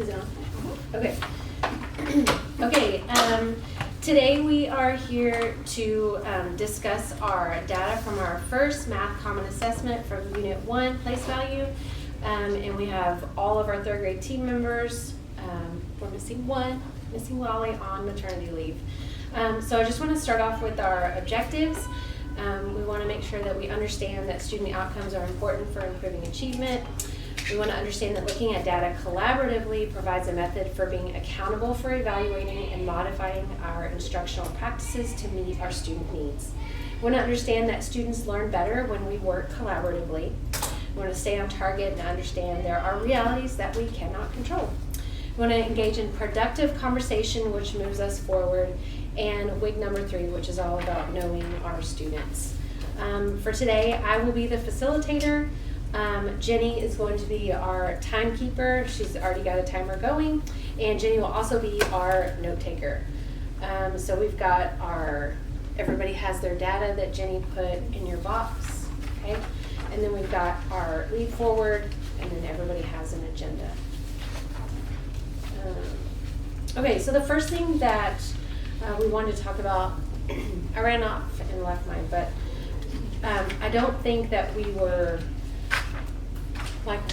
Is it on? Okay. Okay, today we are here to discuss our data from our first Math Common Assessment from Unit 1, Place Value. And we have all of our third grade team members. We're missing one, missing Lolly on maternity leave. So I just want to start off with our objectives. We want to make sure that we understand that student outcomes are important for improving achievement. We want to understand that looking at data collaboratively provides a method for being accountable for evaluating and modifying our instructional practices to meet our student needs. We want to understand that students learn better when we work collaboratively. We want to stay on target and understand there are realities that we cannot control. We want to engage in productive conversation, which moves us forward, and WIG number 3, which is all about knowing our students. For today, I will be the facilitator. Jenny is going to be our timekeeper. She's already got a timer going, and Jenny will also be our note taker. So we've got everybody has their data that Jenny put in your box, okay? And then we've got our lead forward, and then everybody has an agenda. Okay, so the first thing that we wanted to talk about, I ran off and left mine, but I don't think that we were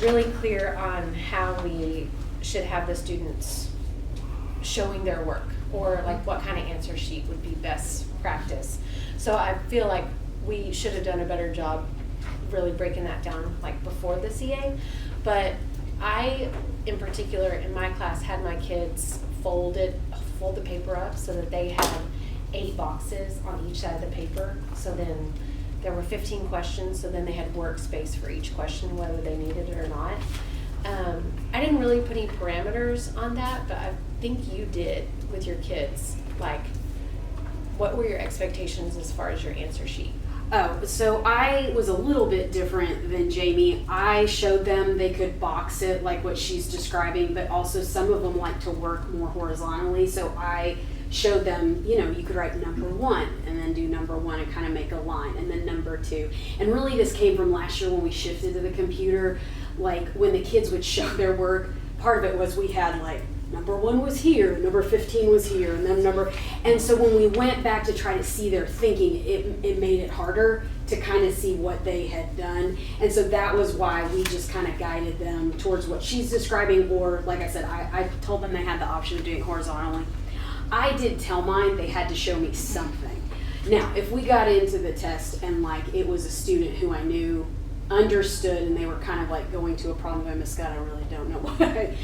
really clear on how we should have the students showing their work, or what kind of answer sheet would be best practice. So I feel like we should have done a better job really breaking that down before the CA. But I, in particular, in my class, had my kids fold the paper up so that they had 8 boxes on each side of the paper. So then there were 15 questions, so then they had workspace for each question, whether they needed it or not. I didn't really put any parameters on that, but I think you did with your kids. What were your expectations as far as your answer sheet? Oh, so I was a little bit different than Jamie. I showed them they could box it like what she's describing, but also some of them like to work more horizontally. So I showed them, you could write number 1 and then do number 1 and kind of make a line, and then number 2. And really this came from last year when we shifted to the computer. When the kids would show their work, part of it was we had number 1 was here, number 15 was here, and then and so when we went back to try to see their thinking, it made it harder to kind of see what they had done. And so that was why we just kind of guided them towards what she's describing, or like I said, I told them they had the option of doing it horizontally. I did tell mine they had to show me something. Now, if we got into the test and it was a student who I knew understood and they were kind of going to a problem by Miss Scott, I really don't know why.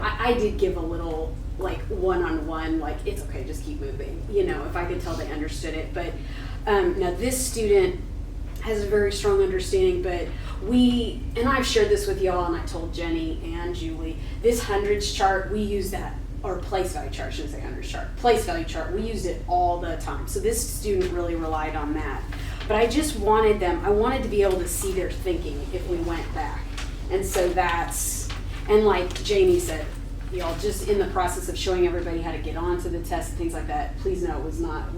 I did give a little one-on-one, it's okay, just keep moving, if I could tell they understood it. But now this student has a very strong understanding, but and I've shared this with y'all, and I told Jenny and Julie, this hundreds chart, we use that, or place value chart, I shouldn't say hundreds chart, place value chart, we used it all the time. So this student really relied on that. But I just wanted to be able to see their thinking if we went back. And so and like Jamie said, y'all, just in the process of showing everybody how to get onto the test and things like that, please know it was not,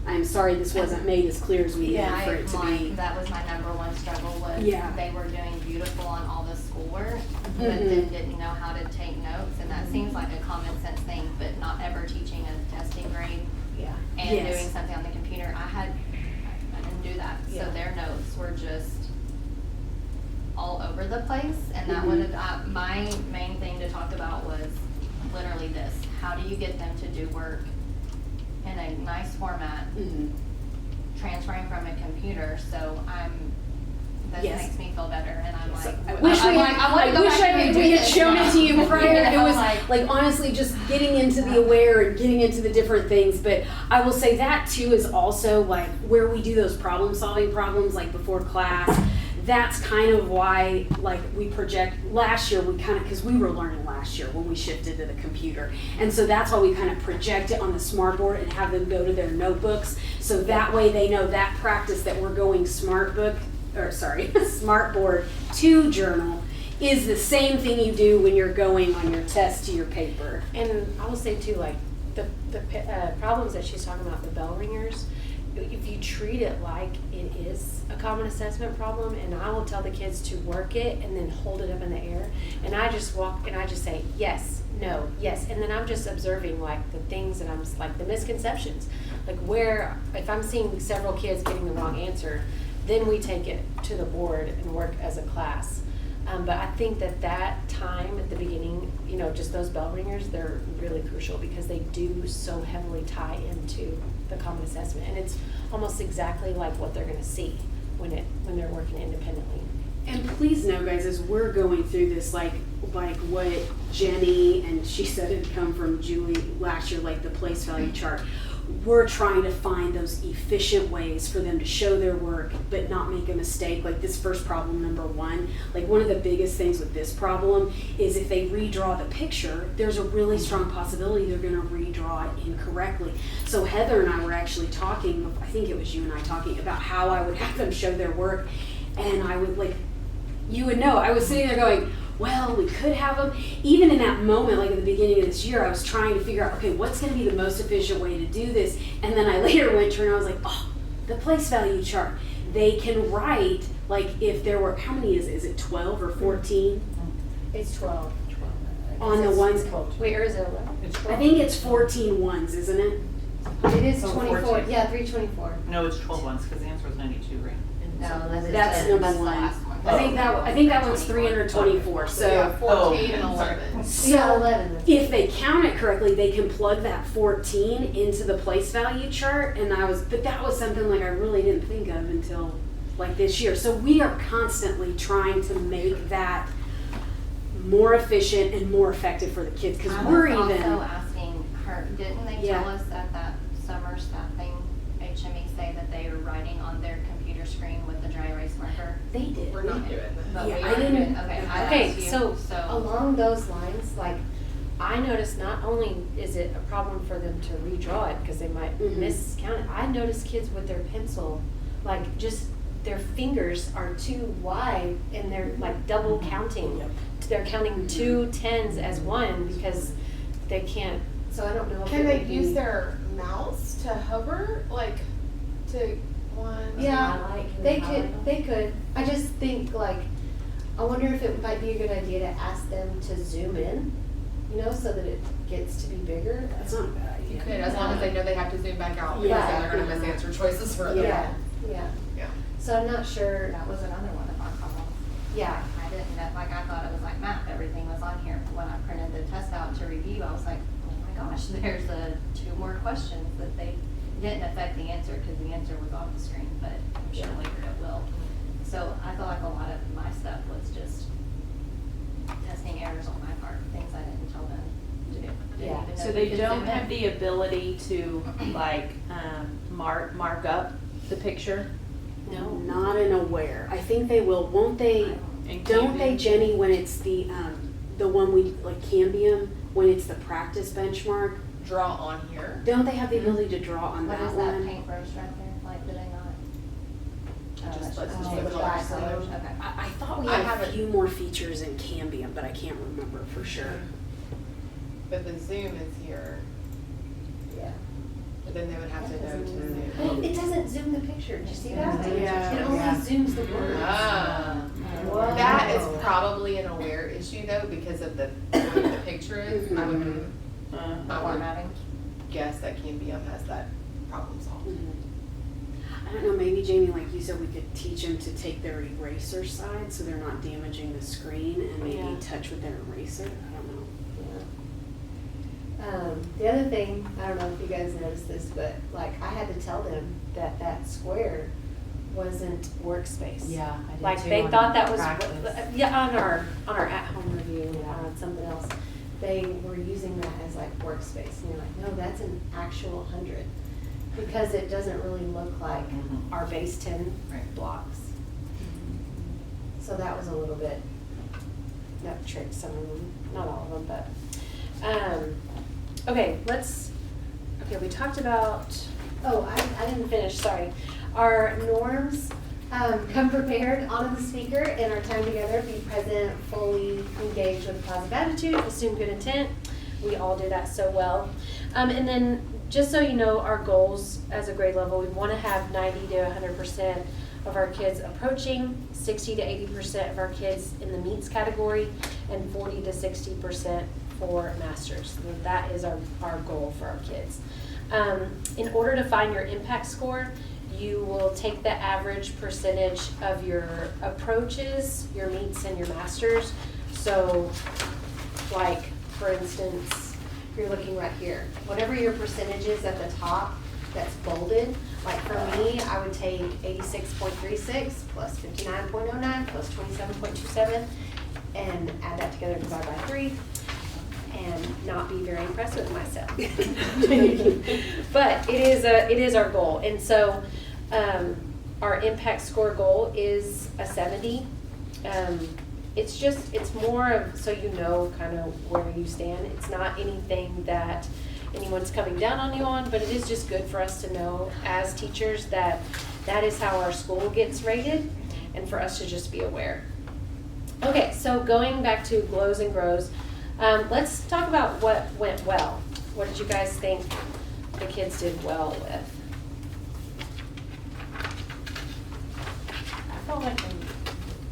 I'm sorry this wasn't made as clear as we needed for it to be. That was my number 1 struggle was they were doing beautiful on all the schoolwork, but then didn't know how to take notes. And that seems like a common sense thing, but not ever teaching a testing grade and doing something on the computer. I didn't do that. So their notes were just all over the place. And that would have, my main thing to talk about was literally this. How do you get them to do work in a nice format, transferring from a computer? So that makes me feel better, and I'm I wish we had shown it to you prior. It was honestly just getting into the aware and getting into the different things. But I will say that too is also where we do those solving problems before class. That's kind of why we project. Last year we because we were learning last year when we shifted to the computer, and so that's why we kind of project it on the smartboard and have them go to their notebooks, so that way they know that practice that we're going smartboard to journal is the same thing you do when you're going on your test to your paper. And I will say too, the problems that she's talking about, the bell ringers, if you treat it like it is a common assessment problem, and I will tell the kids to work it and then hold it up in the air, and I just walk and I just say yes, no, yes, and then I'm just observing like the things that I'm like the misconceptions, like where if I'm seeing several kids getting the wrong answer, then we take it to the board and work as a class. But I think that time at the beginning, you know, just those bell ringers, they're really crucial because they do so heavily tie into the common assessment, and it's almost exactly like what they're going to see when they're working independently. And please know, guys, as we're going through this, like what Jenny, and she said it had come from Julie last year, like the place value chart, we're trying to find those efficient ways for them to show their work but not make a mistake. Like this first problem, number 1, like one of the biggest things with this problem is if they redraw the picture, there's a really strong possibility they're going to redraw it incorrectly. So Heather and I were actually talking, I think it was you and I talking about how I would have them show their work, and I would like, you would know, I was sitting there going, well, we could have them. Even in that moment, like at the beginning of this year, I was trying to figure out, okay, what's going to be the most efficient way to do this? And then I later went to her and I was like, oh, the place value chart. They can write, like if there were, how many is it 12 or 14? It's 12. On the ones, Wait, or is it 11? I think it's 14 ones, isn't it? It is Oh, 24. 14. Yeah, 324. No, it's 12 ones, because the answer was 92, right? No, That's the number 1. last one. I think that one's 324. So Yeah, 14 and I'm sorry. 11. Yeah, 11. if they count it correctly, they can plug that 14 into the place value chart. But that was something like I really didn't think of until like this year. So we are constantly trying to make that more efficient and more effective for the kids because I we're was even. also asking her, didn't they Yeah. tell us at that summer staffing, HME say that they are writing on their computer screen with the dry erase marker? They did. We're not doing that. But Yeah, we I are didn't- doing, okay, I Okay, asked you, so so. along those lines, like, I noticed not only is it a problem for them to redraw it because they might Mhm. miscount it, I noticed kids with their pencil, like, just their fingers are too wide and they're like double counting. Yep. They're counting 2 10s as one because they can't. So I don't know. If Can it they would be- use their mouse to hover, like, to one? Yeah, Highlight, they can could. highlight They could. I just think like, I wonder if it might be a good idea to ask them to zoom in, you know, so that it gets to be bigger. That's not a bad You idea. could, as long as they know they have to zoom back out, because Yeah. then they're gonna miss answer choices further. Yeah, yeah. Yeah. So I'm not sure. That was another one of our problems. Yeah. I didn't know, like, I thought it was like math, everything was on here, but when I printed the test out to review, I was like, oh my gosh, there's 2 more questions that they didn't affect the answer, because the answer was off the screen, but I'm sure Yeah. later it will. So I feel like a lot of my stuff was just testing errors on my part, things I didn't tell them to do. Didn't Yeah. even know So you they could don't zoom have in. the ability to like mark up the picture? No. Not in Aware. I think they will. Won't they? And Don't they, Cambium? Jenny? When it's the one we like Cambium, when it's the practice benchmark, Draw on here. don't they have the ability to draw on What that is that one? paintbrush right there, like, do they not? Just that's lets just you the the black colors. colors, okay. I thought we I had a haven't- few more features in Cambium, but I can't remember for sure. But the zoom is here, Yeah. but then they would have to know to zoom. It doesn't zoom the picture. Did you see that? Yeah. It only Yeah. zooms the words. Ah. Whoa. That is probably an Aware issue though, because of the way the picture is. I would Formatting. guess that Cambium has that problem solved. I don't know, maybe Jamie, like you said, we could teach them to take their eraser side so they're not damaging the screen and maybe Yeah. touch with their eraser. I don't know. The other thing, I don't know if you guys noticed this, but like I had to tell them that square wasn't workspace. Yeah, I did Like too they on thought that was, practice. yeah, on our at-home review, on something else, they were using that as like workspace. And you're like, no, that's an actual 100. Because it doesn't really look like Mhm. our base 10 Right. blocks. So that was a little bit, that tricked some of them, not all of them, but, okay, we talked about, I didn't finish, sorry. Our norms, come prepared, honor the speaker in our time together, be present, fully engaged with a positive attitude, assume good intent. We all do that so well. And then just so you know, our goals as a grade level, we want to have 90 to 100% of our kids approaching, 60 to 80% of our kids in the meets category, and 40 to 60% for masters. So that is our goal for our kids. In order to find your impact score, you will take the average percentage of your approaches, your meets, and your masters. So, like, for instance, you're looking right here. Whatever your percentage is at the top that's bolded, like for me, I would take 86.36 plus 59.09 plus 27.27 and add that together, divide by 3, and not be very impressed with myself. But it is our goal. And so our impact score goal is a 70. It's more of so you know kind of where you stand. It's not anything that anyone's coming down on you on, but it is just good for us to know as teachers that that is how our school gets rated, and for us to just be aware. Okay, so going back to glows and grows, let's talk about what went well. What did you guys think the kids did well with? I felt like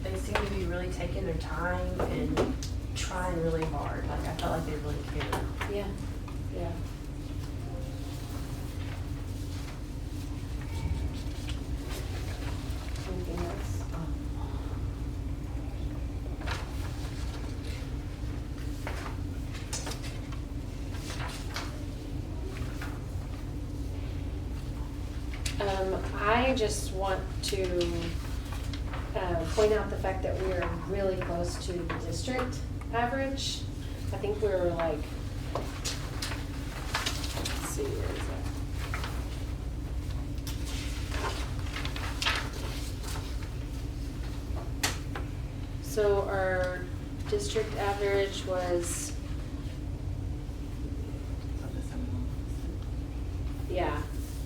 they seemed to be really taking their time and trying really hard. Like I felt like they really cared. Yeah, yeah. Anything else? I just want to point out the fact that we are really close to the district average. I think we were like, let's see, where is that? So our district average was, yeah,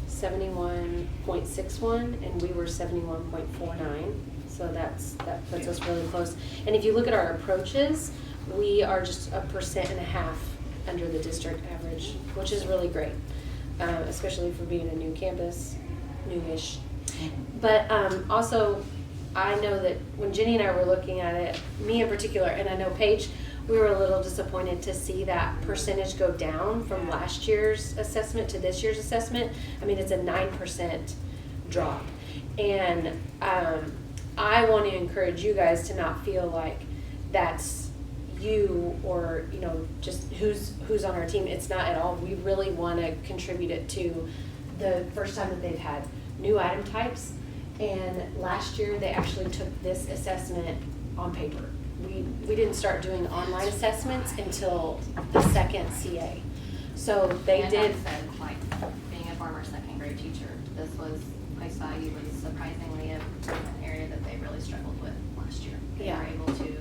71.61, and we were 71.49. So that puts us really close. And if you look at our approaches, we are just 1.5% under the district average, which is really great, especially for being a new campus, newish. But also, I know that when Jenny and I were looking at it, me in particular, and I know Paige, we were a little disappointed to see that percentage go down from last year's assessment to this year's assessment. I mean, it's a 9% drop. And I want to encourage you guys to not feel like that's you or, you know, just who's on our team. It's not at all. We really want to contribute it to the first time that they've had new item types. And last year they actually took this assessment on paper. We didn't start doing online assessments until the second CA. So they And did. I said, like, being a former second grade teacher, this was, place value was surprisingly an area that they really struggled with last year. They Yeah. were able to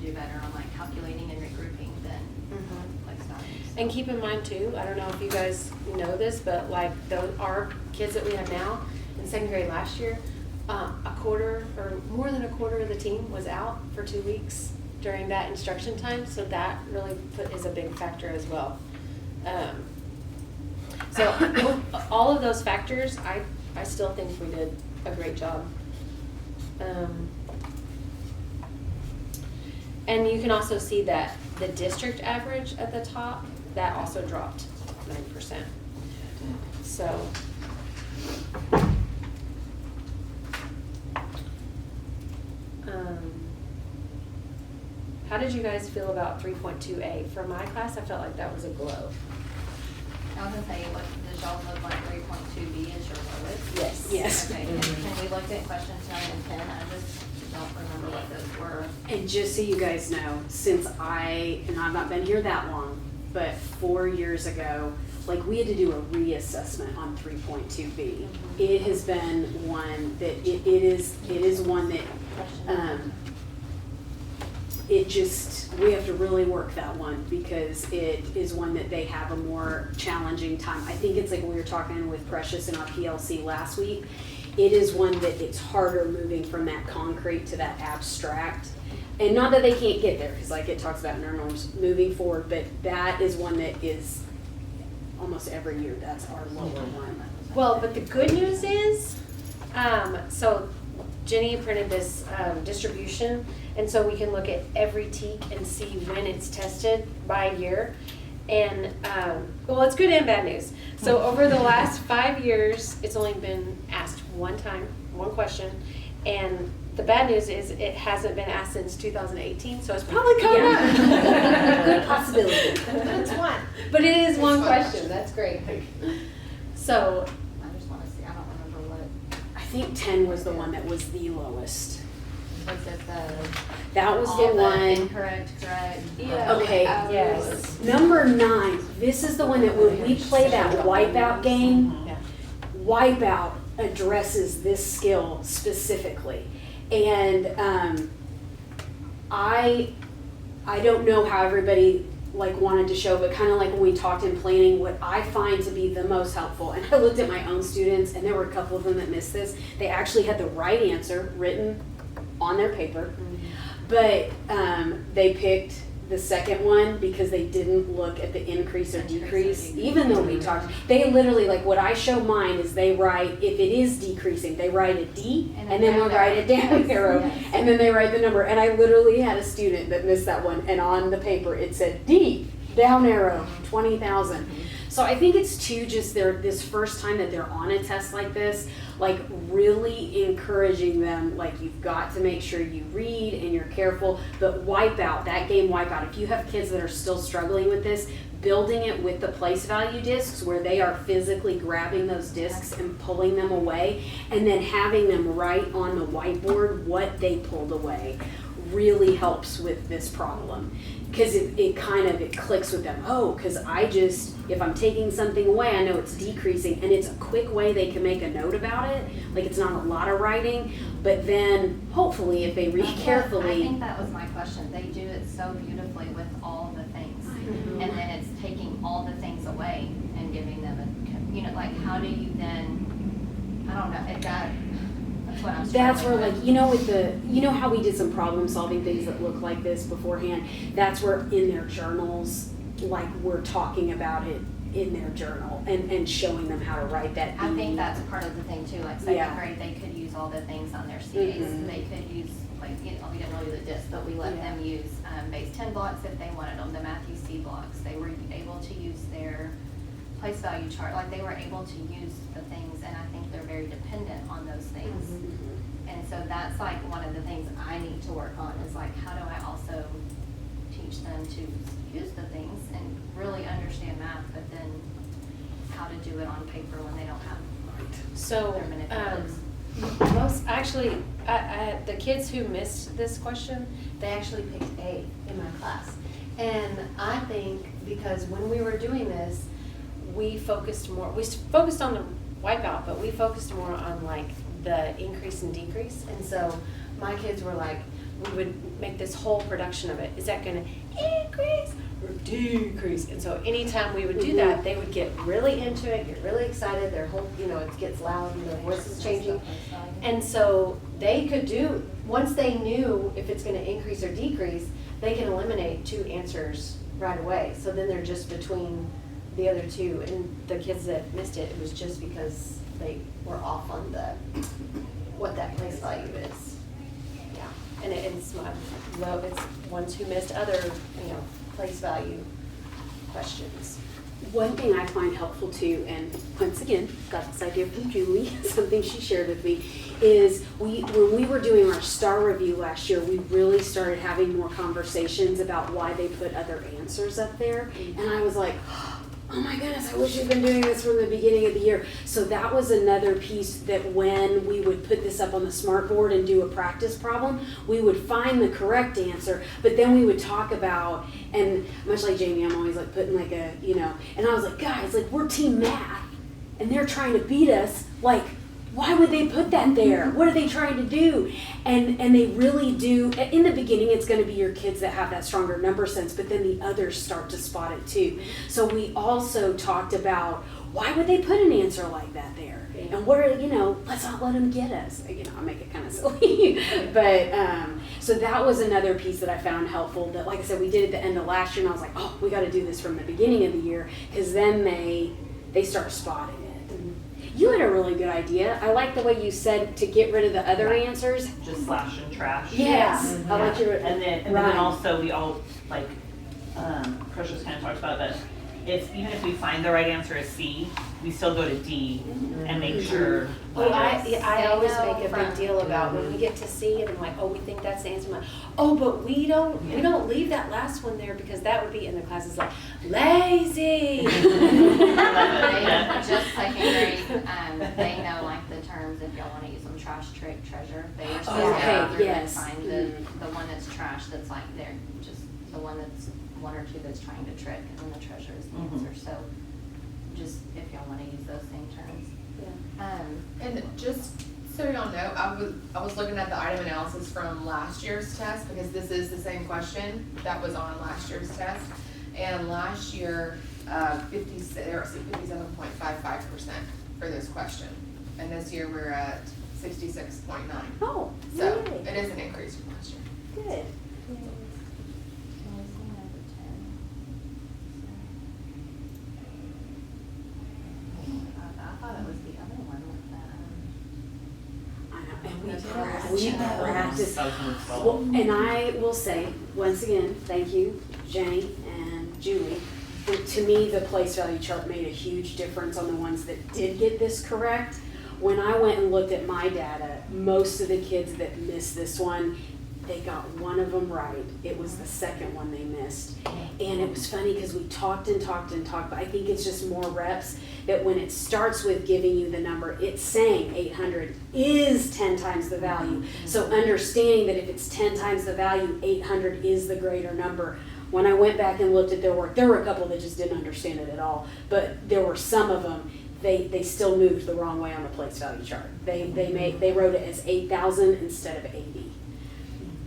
do better on like calculating and regrouping than place values. And keep in mind too, I don't know if you guys know this, but like our kids that we have now in second grade last year, a quarter or more than a quarter of the team was out for 2 weeks during that instruction time. So that really is a big factor as well. So all of those factors, I still think we did a great job. And you can also see that the district average at the top, that also dropped 9%. So. How did you guys feel about 3.2A? For my class, I felt like that was a glow. I was gonna say, what, does y'all look like 3.2B is your lowest? Yes. Yes. Okay, and we looked at questions 9 and 10, I just don't remember what those were. And just so you guys know, since and I've not been here that long, but 4 years ago, like we had to do a reassessment on 3.2B. It has been one that it is one that we have to really work that one because it is one that they have a more challenging time. I think it's like we were talking with Precious in our PLC last week. It is one that it's harder moving from that concrete to that abstract. And not that they can't get there, because like it talks about in our norms moving forward, but that is one that is almost every year, that's our lower one. Well, but the good news is, so Jenny printed this distribution, and so we can look at every TEK and see when it's tested by year. And, well, it's good and bad news. So over the last 5 years, it's only been asked one time, one question. And the bad news is it hasn't been asked since 2018, so it's probably coming up. Good possibility. That's one. But it is one question, that's great. So, I just wanna see, I don't remember what, I think 10 was the one that was the lowest. was it That was all the one. incorrect, correct? Yeah. Okay. yes. Number 9, this is the one that when we play that Wipeout game, Yeah. Wipeout addresses this skill specifically. And I don't know how everybody like wanted to show, but kind of like when we talked in planning, what I find to be the most helpful, and I looked at my own students and there were a couple of them that missed this, they actually had the right answer written on their paper, but they picked the second one because they didn't look at the increase or decrease, even though we talked. They literally, like what I show mine is they write, if it is decreasing, they write a D And and a then we down write a down arrow Yes. and then they write the number. And I literally had a student that missed that one and on the paper it said D, down arrow, 20,000. So I think it's too just this first time that they're on a test like this, like really encouraging them, like you've got to make sure you read and you're careful, but Wipeout, that game Wipeout, if you have kids that are still struggling with this, building it with the place value discs where they are physically grabbing those discs and pulling them away and then having them write on the whiteboard what they pulled away really helps with this problem. Because it kind of clicks with them. Oh, because if I'm taking something away, I know it's decreasing, and it's a quick way they can make a note about it. Like it's not a lot of writing, but then hopefully if they read I carefully. think that was my question. They do it so beautifully with all the things. And then it's taking all the things away and giving them like how do you then, I don't know, that's what I'm That's where, struggling like, with. you know how we did some problem solving things that look like this beforehand? That's where in their journals, like we're talking about it in their journal and showing them how to write that. I think that's part of the thing too, like second Yeah. grade, they could use all the things on their CAs. Mhm. They could use, like, we didn't really do the disc, but we let Yeah. them use base 10 blocks if they wanted them, the Matthew C blocks. They were able to use their place value chart, like they were able to use the things, and I think they're very dependent on those things. Mhm. And so that's like one of the things I need to work on is like, how do I also teach them to use the things and really understand math, but then how to do it on paper when they don't have So, their manipulatives. the kids who missed this question, they actually picked A in my class. And I think because when we were doing this, we focused on the wipeout, but we focused more on like the increase and decrease. And so my kids were like, we would make this whole production of it. Is that gonna increase or decrease? And so anytime we would do that, they would get really into it, get really excited, their whole, it gets loud and their voice is changing. And so they could once they knew if it's gonna increase or decrease, they can eliminate 2 answers right away. So then they're just between the other 2. And the kids that missed it, it was just because they were off on what that place value is. Yeah, and it's ones who missed other, place value questions. One thing I find helpful too, and once again, got this idea from Julie, something she shared with me, is when we were doing our star review last year, we really started having more conversations about why they put other answers up there. And I was like, oh my goodness, I wish we'd been doing this from the beginning of the year. So that was another piece that when we would put this up on the smart board and do a practice problem, we would find the correct answer, but then we would talk about, and much like Jamie, I'm always like putting like and I was like, guys, like we're team math and they're trying to beat us, like why would they put that there? What are they trying to do? And they really do. In the beginning, it's going to be your kids that have that stronger number sense, but then the others start to spot it too. So we also talked about why would they put an answer like that there? And let's not let them get us. I make it kind of silly. But So that was another piece that I found helpful that, like I said, we did at the end of last year, and I was like, oh, we got to do this from the beginning of the year, because then they start spotting it. You had a really good idea. I like the way you said to get rid of the other answers. Just slash and trash. Yes, I like your. And then Right. also we all, like, Precious kind of talked about that, even if we find the right answer is C, we still go to D and make sure. Oh, that I always know make a big from- deal about when we get to C and I'm like, oh, we think that's the answer. I'm like, oh, but we don't leave that last one there because that would be, and the class is like, lazy. Just second grade, they know like the terms if y'all wanna use them, trash, trick, treasure. They were supposed to Okay, go through and yes. find the one that's trash, that's like, they're just the one that's one or two that's trying to trick, and then the treasure is the answer, so just if y'all wanna use those same terms. And just so y'all know, I was looking at the item analysis from last year's test, because this is the same question that was on last year's test. And last year, 57.55% for this question. And this year, we're at 66.9. Oh, So yay. it is an increase from last year. Good. I thought it was the other one with the, I know, and we That's practice. right. We Yeah. practice. That was number 12. Well, and I will say, once again, thank you, Jenny and Julie. But to me, the place value chart made a huge difference on the ones that did get this correct. When I went and looked at my data, most of the kids that missed this one, they got one of them right. It was the second one they missed. And it was funny because we talked and talked and talked, but I think it's just more reps that when it starts with giving you the number, it's saying 800 is 10 times the value. So understanding that if it's 10 times the value, 800 is the greater number. When I went back and looked at their work, there were a couple that just didn't understand it at all, but there were some of them, they still moved the wrong way on the place value chart. They wrote it as 8,000 instead of 80.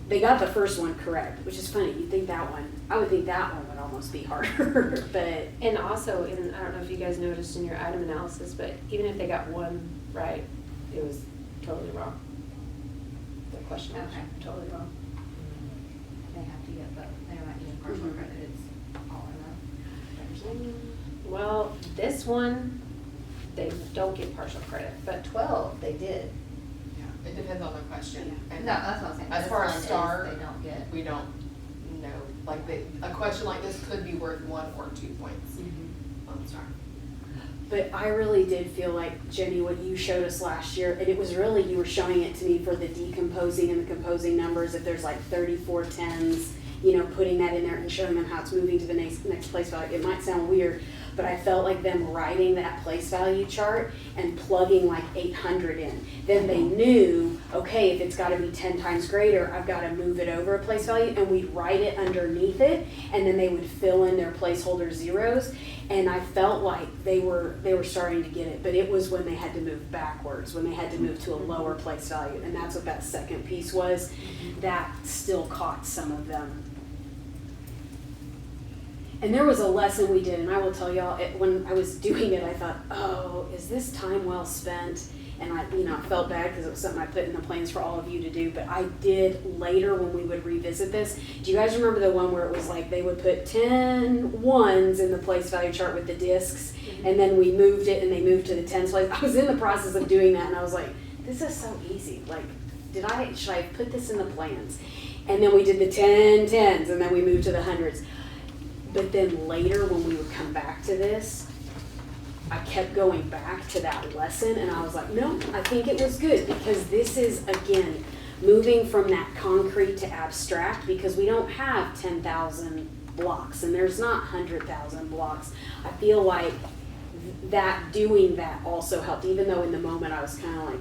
They got the first one correct, which is funny. You'd think that one, I would think that one would almost be harder, but. And also, I don't know if you guys noticed in your item analysis, but even if they got one right, it was totally wrong. The question was Okay. totally wrong. they have to get both, they might get partial Mhm. credit, it's all or none. Well, this one, they don't get partial credit, but 12, they did. Yeah, it depends on the question. No, And that's what I'm saying. As This far as one is, star, they don't get. we don't know, like, a question like this could be worth 1 or 2 points on the star. But I really did feel like, Jenny, what you showed us last year, and it was really, you were showing it to me for the decomposing and the composing numbers, if there's like 34 tens, you know, putting that in there and showing them how it's moving to the next place value. It might sound weird, but I felt like them writing that place value chart and plugging like 800 in. Then they knew, okay, if it's gotta be 10 times greater, I've gotta move it over a place value, and we'd write it underneath it, and then they would fill in their placeholder zeros. And I felt like they were starting to get it, but it was when they had to move backwards, when they had to move to a lower place value, and that's what that second piece was. That still caught some of them. And there was a lesson we did, and I will tell y'all, when I was doing it, I thought, oh, is this time well spent? And I felt bad because it was something I put in the plans for all of you to do, but I did later when we would revisit this. Do you guys remember the one where it was like they would put 10 ones in the place value chart with the discs, and then we moved it and they moved to the tens place? I was in the process of doing that, and I was like, this is so easy. Like, should I put this in the plans? And then we did the 10 tens, and then we moved to the hundreds. But then later when we would come back to this, I kept going back to that lesson, and I was like, no, I think it was good, because this is, again, moving from that concrete to abstract, because we don't have 10,000 blocks, and there's not 100,000 blocks. I feel like doing that also helped, even though in the moment I was kind of like,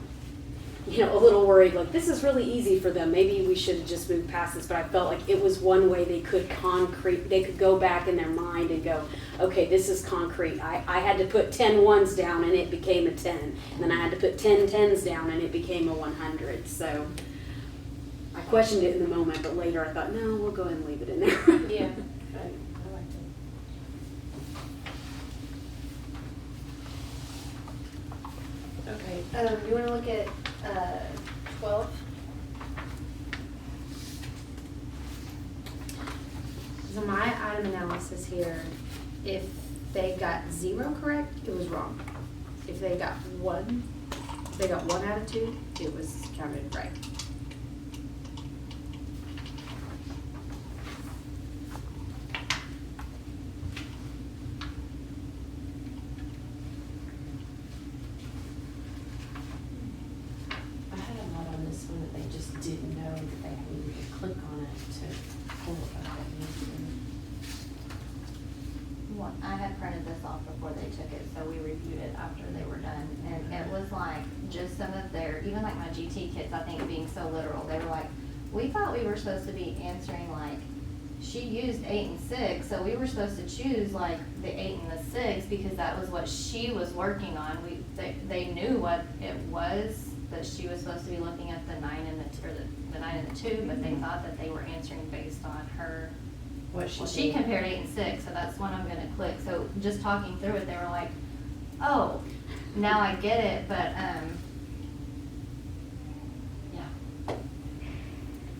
a little worried, like, this is really easy for them. Maybe we should have just moved past this, but I felt like it was one way they could go back in their mind and go, okay, this is concrete. I had to put 10 ones down and it became a 10. And then I had to put 10 tens down and it became a 100. So I questioned it in the moment, but later I thought, no, we'll go ahead and leave it in there. Yeah. I liked it. Okay, you wanna look at 12? So my item analysis here, if they got 0 correct, it was wrong. If they got 1 out of 2, it was counted right. I had a lot on this one that they just didn't know that they needed to click on it to pull it up. Well, I had printed this off before they took it, so we reviewed it after they were done. And it was like, just some of their, even like my GT kids, I think being so literal, they were like, we thought we were supposed to be answering like, she used 8 and 6, so we were supposed to choose like the 8 and the 6 because that was what she was working on. They knew what it was, that she was supposed to be looking at the 9 and the 9 and the 2, but they thought that they were answering based on her. What Well, she compared 8 and 6, so that's one I'm gonna click. So just talking through it, they were like, oh, now I get it, but, yeah.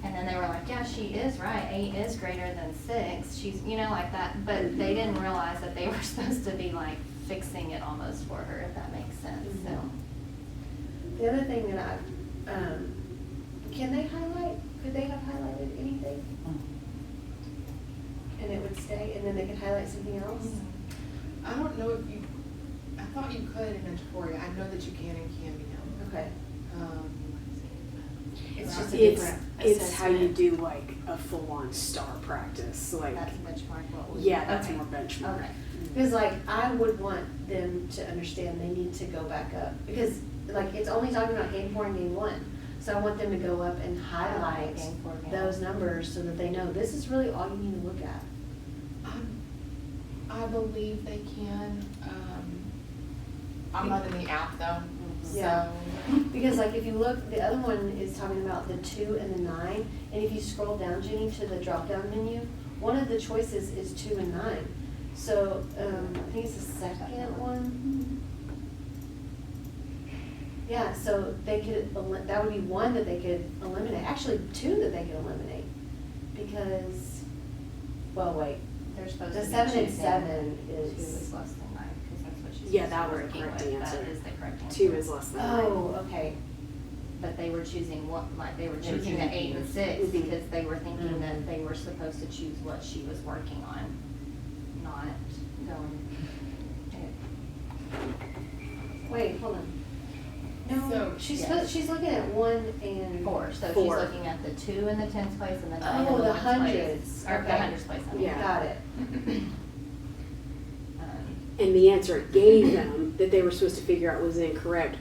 And then they were like, yeah, she is right, 8 is greater than 6, she's, you know, like that, but they didn't realize that they were supposed to be like fixing it almost for her, if that makes sense, so. The other thing that can they highlight? Could they have highlighted anything? And it would stay, and then they could highlight something else? I don't know if you, I thought you could in Mentoria. I know that you can in Cameo. Okay. It's just just a It's, different it's how you assessment. do like a full-on star practice, like, That's benchmark what we. yeah, that's Okay. more benchmark. Okay. Because like, I would want them to understand they need to go back up, because like, it's only talking about game 4 and game 1. So I want them to go up and highlight Game 4, game those 1. numbers so that they know this is really all you need to look at. I believe they can. I'm not in the app though, Yeah. so. Because like, if you look, the other one is talking about the 2 and the 9, and if you scroll down, Jenny, to the drop-down menu, one of the choices is 2 and 9. So, I think it's the second one. Yeah, so they could, that would be one that they could eliminate, actually 2 that they could eliminate. Because, well, wait, They're supposed the to be 7 and choosing 7 2 is. is less than 9, because that's what she's. Yeah, that was the working correct with. answer. That is the correct answer. 2 is less than 9. Oh, okay. But they were choosing what, like, they were They were choosing the choosing 8 and 6 Mhm. because they were thinking that they were supposed to choose what she was working on, not going. Wait, hold on. No, So, she's yes. supposed, she's looking at 1 and. 4, so she's 4. looking at the 2 in the 10th place and the 9 in Oh, the the 1st place. hundreds. Or the Okay. 100th place, I mean. Yeah. Got it. And the answer it gave them that they were supposed to figure out was incorrect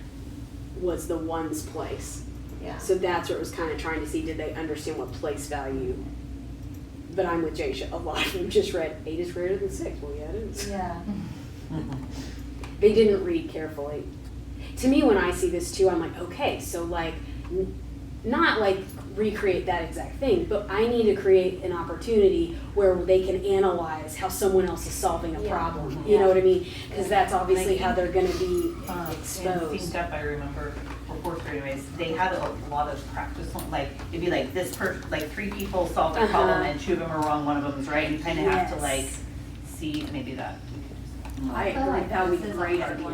was the 1's place. Yeah. So that's what it was kind of trying to see, did they understand what place value? But I'm with Jay, a lot of them just read 8 is greater than 6. Well, yeah, it is. Yeah. They didn't read carefully. To me, when I see this too, I'm like, okay, so like, not like recreate that exact thing, but I need to create an opportunity where they can analyze how someone else is solving a Yeah. problem. You know what I mean? Because that's obviously how they're going to be In exposed. Synced Up, I remember, for fourth grade anyways, they had a lot of practice, like, it'd be like this like 3 people solved a problem and 2 of them are wrong, 1 of them is right, and you kind of have to Yes. like see, maybe that. I feel agree, like that would this be a is a great hard idea. one